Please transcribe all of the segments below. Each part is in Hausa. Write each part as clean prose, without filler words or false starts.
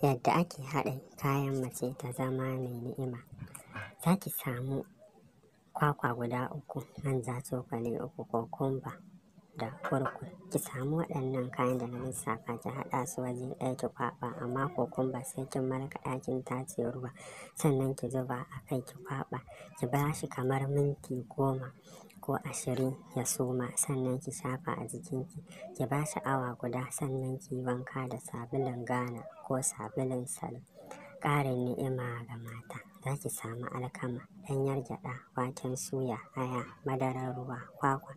Yadda ake haɗa kayan mace ta zama mai ni'ima. Za ki samu kwakwa guda 3, manja cokali 3, kokumba da kurkur. Ki samu waɗannan kayan da na lissafa ki haɗa su waje ɗaya ki kwaɓa, amma kokumba sai kin markaɗa kin tace ruwa sannan ki zuba a kai ki kwaɓa. Ki ba shi kamar minti 10 ko 20 ya soma, sannan ki shafa a jikinki. Ki ba shi awa guda sannan ki yi wanka da sabulun Ghana ko sabulun Salo. Ƙarin ni'ima ga mata. Za ki samu alkama, ɗanyar gyaɗa, waken suya, aya, madarar ruwa, kwakwa.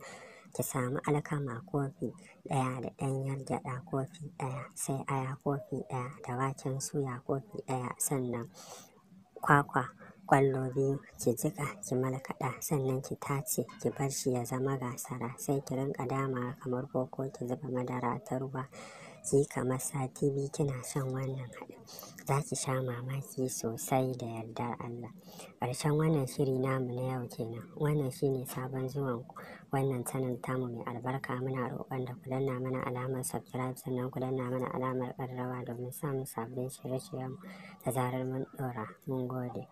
Ki samu alkama kofi 1 da ɗanyar gyaɗa kofi 1, sai aya kofi 1 da waken suya kofi 1, sannan kwakwa ƙwallo 2 ki jiƙa ki markaɗa sannan ki tace ki bar shi ya zama gasara, sai ki rinƙa damawa kamar koko, ki zuba madara ta ruwa. Ki kamar sati 2 kina shan wannan haɗin. Za ki sha mamaki sosai da yardar Allah. Ƙarshen wannan shiri namu na yau kenan. Wannan shine sabon zuwan wannan channel tamu mai albarka. Muna roƙon da ku danna mana alamar subscribe sannan ku danna mana alamar ƙararrawa domin samun sabbin shirye-shiryenmu da zarar mun ɗora. Mun gode.